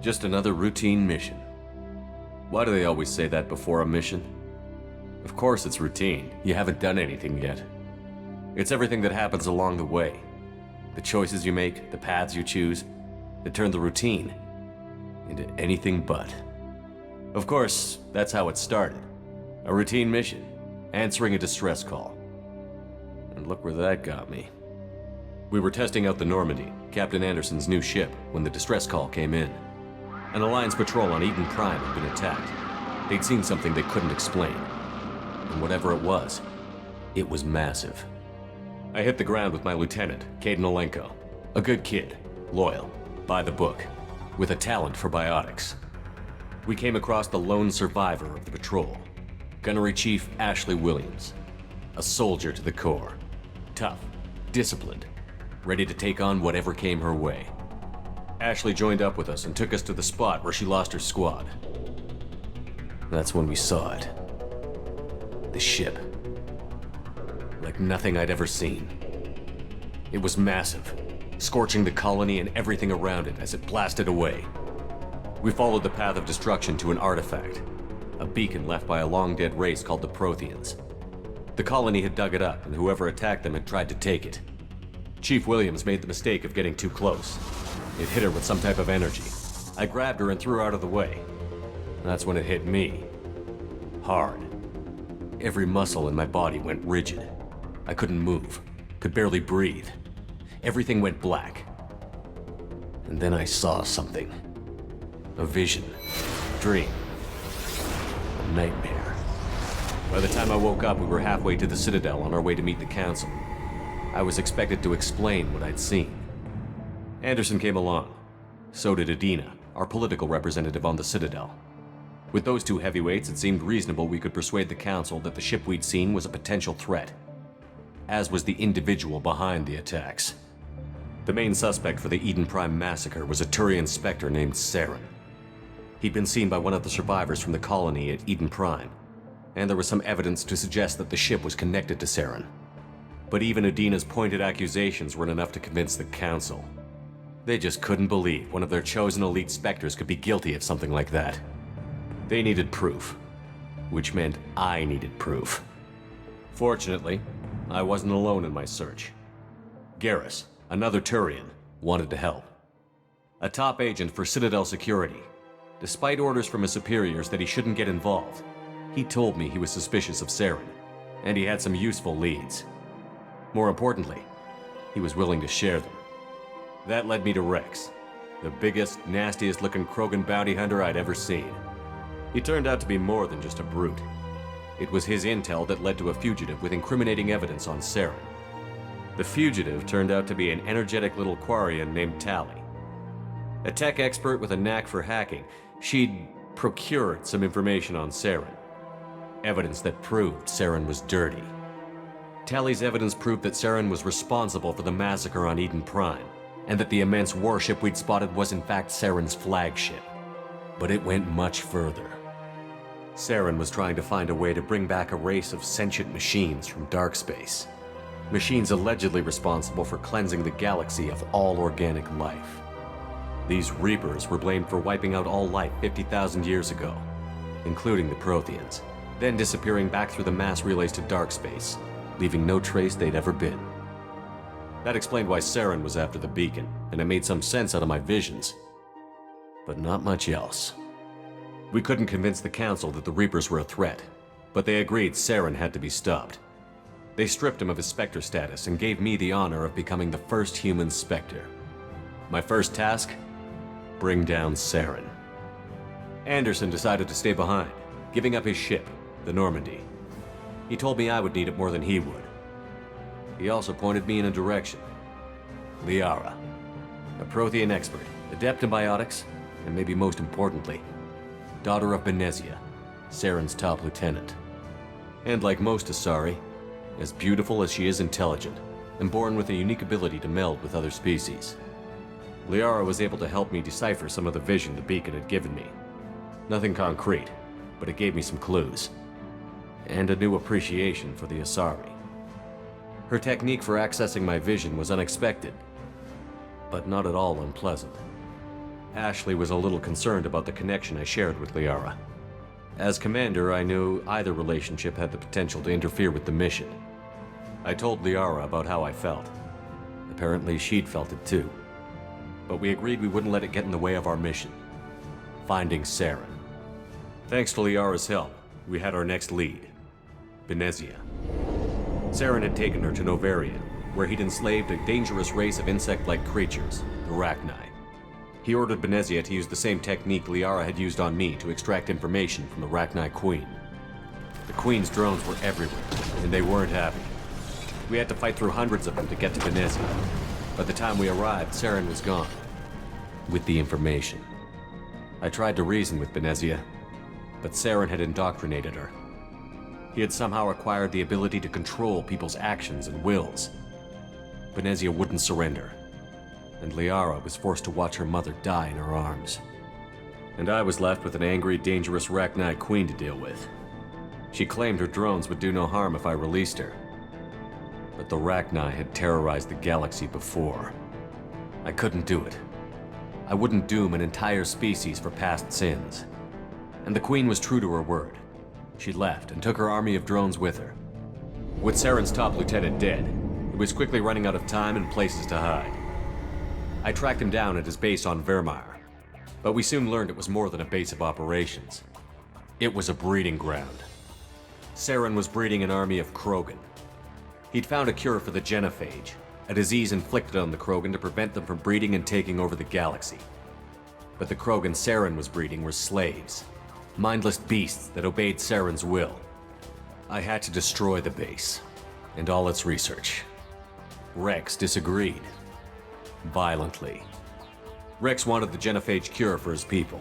Just another routine mission. Why do they always say that before a mission? Of course it's routine. You haven't done anything yet. It's everything that happens along the way. The choices you make, the paths you choose, that turn the routine into anything but. Of course, that's how it started. A routine mission, answering a distress call. And look where that got me. We were testing out the Normandy, Captain Anderson's new ship, when the distress call came in. An Alliance patrol on Eden Prime had been attacked. They'd seen something they couldn't explain. And whatever it was massive. I hit the ground with my lieutenant, Caden Olenko. A good kid, loyal, by the book, with a talent for biotics. We came across the lone survivor of the patrol, Gunnery Chief Ashley Williams. A soldier to the core. Tough, disciplined, ready to take on whatever came her way. Ashley joined up with us and took us to the spot where she lost her squad. That's when we saw it. The ship. Like nothing I'd ever seen. It was massive, scorching the colony and everything around it as it blasted away. We followed the path of destruction to an artifact, a beacon left by a long-dead race called the Protheans. The colony had dug it up, and whoever attacked them had tried to take it. Chief Williams made the mistake of getting too close. It hit her with some type of energy. I grabbed her and threw her out of the way. That's when it hit me. Hard. Every muscle in my body went rigid. I couldn't move, could barely breathe. Everything went black. And then I saw something. A vision. Dream. A nightmare. By the time I woke up, we were halfway to the Citadel on our way to meet the Council. I was expected to explain what I'd seen. Anderson came along. So did Adina, our political representative on the Citadel. With those two heavyweights, it seemed reasonable we could persuade the Council that the ship we'd seen was a potential threat, as was the individual behind the attacks. The main suspect for the Eden Prime massacre was a Turian Spectre named Saren. He'd been seen by one of the survivors from the colony at Eden Prime, and there was some evidence to suggest that the ship was connected to Saren. But even Adina's pointed accusations weren't enough to convince the Council. They just couldn't believe one of their chosen elite Spectres could be guilty of something like that. They needed proof, which meant I needed proof. Fortunately, I wasn't alone in my search. Garrus, another Turian, wanted to help. A top agent for Citadel Security. Despite orders from his superiors that he shouldn't get involved, he told me he was suspicious of Saren, and he had some useful leads. More importantly, he was willing to share them. That led me to Rex, the biggest, nastiest looking Krogan bounty hunter I'd ever seen. He turned out to be more than just a brute. It was his intel that led to a fugitive with incriminating evidence on Saren. The fugitive turned out to be an energetic little Quarian named Tali. A tech expert with a knack for hacking, she'd procured some information on Saren. Evidence that proved Saren was dirty. Tali's evidence proved that Saren was responsible for the massacre on Eden Prime, and that the immense warship we'd spotted was in fact Saren's flagship. But it went much further. Saren was trying to find a way to bring back a race of sentient machines from dark space. Machines allegedly responsible for cleansing the galaxy of all organic life. These Reapers were blamed for wiping out all life 50,000 years ago, including the Protheans, then disappearing back through the mass relays to dark space, leaving no trace they'd ever been. That explained why Saren was after the beacon, and it made some sense out of my visions. But not much else. We couldn't convince the Council that the Reapers were a threat, but they agreed Saren had to be stopped. They stripped him of his Spectre status and gave me the honor of becoming the first human Spectre. My first task? Bring down Saren. Anderson decided to stay behind, giving up his ship, the Normandy. He told me I would need it more than he would. He also pointed me in a direction. Liara, a Prothean expert, adept in biotics, and maybe most importantly, daughter of Benezia, Saren's top lieutenant. And like most Asari, as beautiful as she is intelligent, and born with a unique ability to meld with other species. Liara was able to help me decipher some of the vision the beacon had given me. Nothing concrete, but it gave me some clues. And a new appreciation for the Asari. Her technique for accessing my vision was unexpected, but not at all unpleasant. Ashley was a little concerned about the connection I shared with Liara. As commander, I knew either relationship had the potential to interfere with the mission. I told Liara about how I felt. Apparently, she'd felt it too. But we agreed we wouldn't let it get in the way of our mission. Finding Saren. Thanks to Liara's help, we had our next lead. Benezia. Saren had taken her to Novaria, where he'd enslaved a dangerous race of insect-like creatures, the Rachni. He ordered Benezia to use the same technique Liara had used on me to extract information from the Rachni Queen. The Queen's drones were everywhere, and they weren't happy. We had to fight through hundreds of them to get to Benezia. By the time we arrived, Saren was gone. With the information. I tried to reason with Benezia, but Saren had indoctrinated her. He had somehow acquired the ability to control people's actions and wills. Benezia wouldn't surrender, and Liara was forced to watch her mother die in her arms. And I was left with an angry, dangerous Rachni Queen to deal with. She claimed her drones would do no harm if I released her. But the Rachni had terrorized the galaxy before. I couldn't do it. I wouldn't doom an entire species for past sins. And the Queen was true to her word. She left and took her army of drones with her. With Saren's top lieutenant dead, it was quickly running out of time and places to hide. I tracked him down at his base on Vermeer, but we soon learned it was more than a base of operations. It was a breeding ground. Saren was breeding an army of Krogan. He'd found a cure for the genophage, a disease inflicted on the Krogan to prevent them from breeding and taking over the galaxy. But the Krogan Saren was breeding were slaves, mindless beasts that obeyed Saren's will. I had to destroy the base, and all its research. Rex disagreed. Violently. Rex wanted the genophage cure for his people.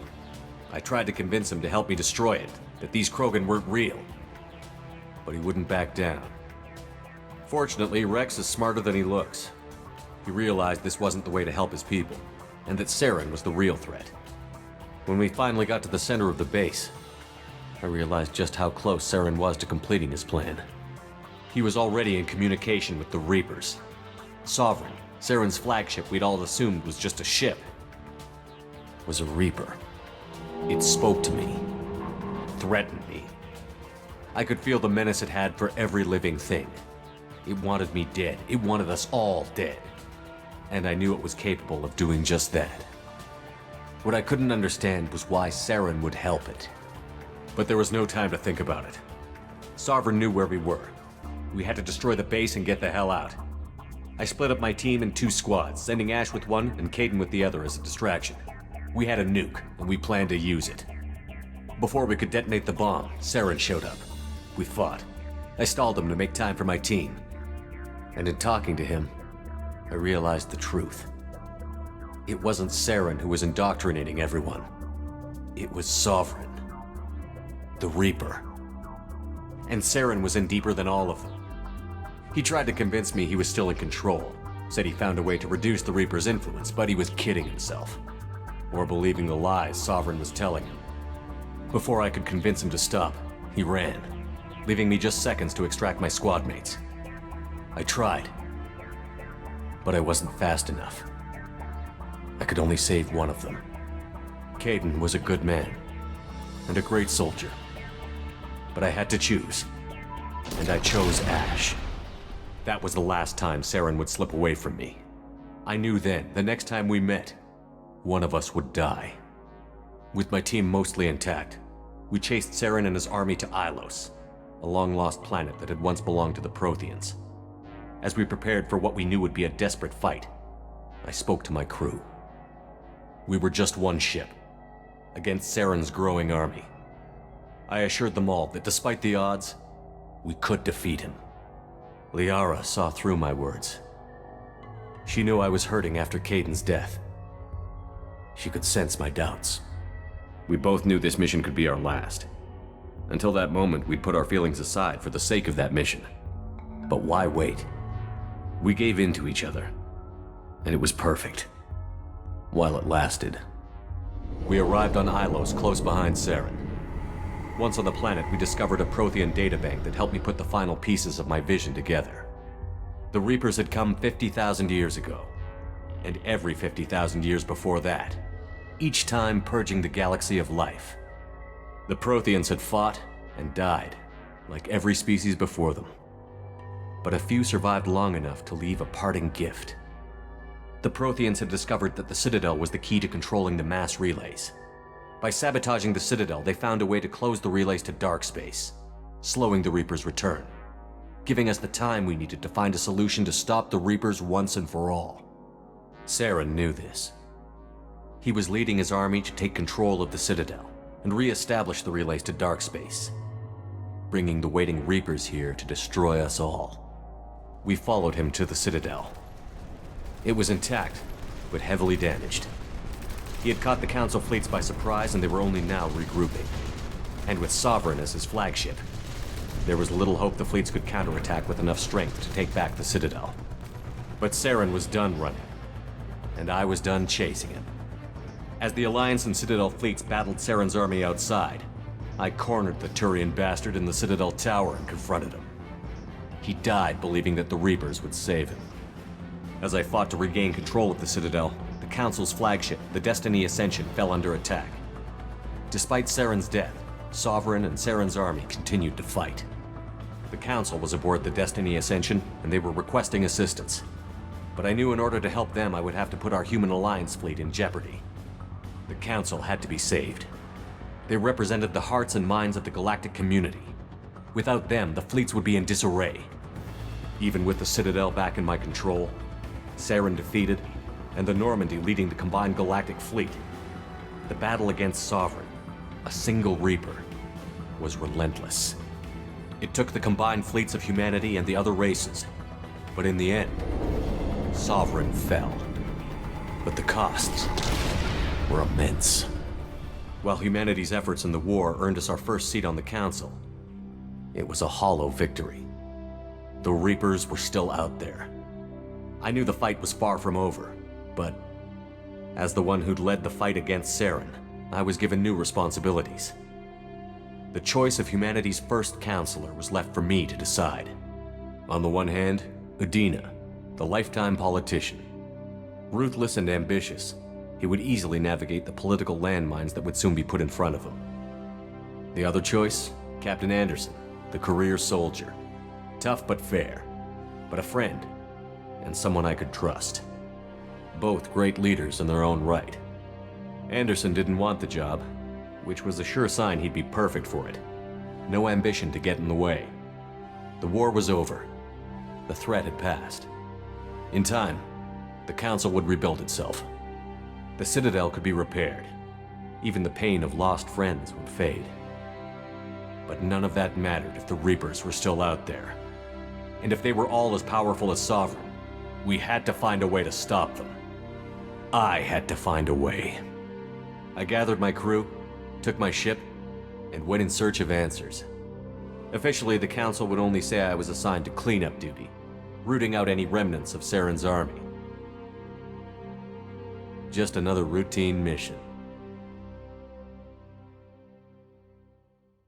I tried to convince him to help me destroy it, that these Krogan weren't real. But he wouldn't back down. Fortunately, Rex is smarter than he looks. He realized this wasn't the way to help his people, and that Saren was the real threat. When we finally got to the center of the base, I realized just how close Saren was to completing his plan. He was already in communication with the Reapers. Sovereign, Saren's flagship we'd all assumed was just a ship, was a Reaper. It spoke to me, threatened me. I could feel the menace it had for every living thing. It wanted me dead. It wanted us all dead. And I knew it was capable of doing just that. What I couldn't understand was why Saren would help it. But there was no time to think about it. Sovereign knew where we were. We had to destroy the base and get the hell out. I split up my team in 2 squads, sending Ash with one and Kaidan with the other as a distraction. We had a nuke, and we planned to use it. Before we could detonate the bomb, Saren showed up. We fought. I stalled him to make time for my team. And in talking to him, I realized the truth. It wasn't Saren who was indoctrinating everyone. It was Sovereign. The Reaper. And Saren was in deeper than all of them. He tried to convince me he was still in control, said he found a way to reduce the Reaper's influence, but he was kidding himself. Or believing the lies Sovereign was telling him. Before I could convince him to stop, he ran, leaving me just seconds to extract my squad mates. I tried, but I wasn't fast enough. I could only save one of them. Kaidan was a good man, and a great soldier. But I had to choose, and I chose Ash. That was the last time Saren would slip away from me. I knew then, the next time we met, one of us would die. With my team mostly intact, we chased Saren and his army to Ilos, a long-lost planet that had once belonged to the Protheans. As we prepared for what we knew would be a desperate fight, I spoke to my crew. We were just one ship, against Saren's growing army. I assured them all that despite the odds, we could defeat him. Liara saw through my words. She knew I was hurting after Kaidan's death. She could sense my doubts. We both knew this mission could be our last. Until that moment, we'd put our feelings aside for the sake of that mission. But why wait? We gave in to each other, and it was perfect. While it lasted. We arrived on Ilos, close behind Saren. Once on the planet, we discovered a Prothean databank that helped me put the final pieces of my vision together. The Reapers had come 50,000 years ago, and every 50,000 years before that. each time purging the galaxy of life. The Protheans had fought and died, like every species before them. But a few survived long enough to leave a parting gift. The Protheans had discovered that the Citadel was the key to controlling the mass relays. By sabotaging the Citadel, they found a way to close the relays to dark space, slowing the Reapers' return, giving us the time we needed to find a solution to stop the Reapers once and for all. Saren knew this. He was leading his army to take control of the Citadel and re-establish the relays to dark space, bringing the waiting Reapers here to destroy us all. We followed him to the Citadel. It was intact, but heavily damaged. He had caught the Council fleets by surprise, and they were only now regrouping. And with Sovereign as his flagship, there was little hope the fleets could counterattack with enough strength to take back the Citadel. But Saren was done running, and I was done chasing him. As the Alliance and Citadel fleets battled Saren's army outside, I cornered the Turian bastard in the Citadel tower and confronted him. He died believing that the Reapers would save him. As I fought to regain control of the Citadel, the Council's flagship, the Destiny Ascension, fell under attack. Despite Saren's death, Sovereign and Saren's army continued to fight. The Council was aboard the Destiny Ascension, and they were requesting assistance. But I knew in order to help them, I would have to put our Human Alliance fleet in jeopardy. The Council had to be saved. They represented the hearts and minds of the galactic community. Without them, the fleets would be in disarray. Even with the Citadel back in my control, Saren defeated, and the Normandy leading the combined galactic fleet, the battle against Sovereign, a single Reaper, was relentless. It took the combined fleets of humanity and the other races, but in the end, Sovereign fell. But the costs were immense. While humanity's efforts in the war earned us our first seat on the Council, it was a hollow victory. The Reapers were still out there. I knew the fight was far from over, but as the one who'd led the fight against Saren, I was given new responsibilities. The choice of humanity's first counselor was left for me to decide. On the one hand, Udina, the lifetime politician. Ruthless and ambitious, he would easily navigate the political landmines that would soon be put in front of him. The other choice, Captain Anderson, the career soldier. Tough but fair, but a friend, and someone I could trust. Both great leaders in their own right. Anderson didn't want the job, which was a sure sign he'd be perfect for it. No ambition to get in the way. The war was over. The threat had passed. In time, the Council would rebuild itself. The Citadel could be repaired. Even the pain of lost friends would fade. But none of that mattered if the Reapers were still out there. And if they were all as powerful as Sovereign, we had to find a way to stop them. I had to find a way. I gathered my crew, took my ship, and went in search of answers. Officially, the Council would only say I was assigned to cleanup duty, rooting out any remnants of Saren's army. Just another routine mission.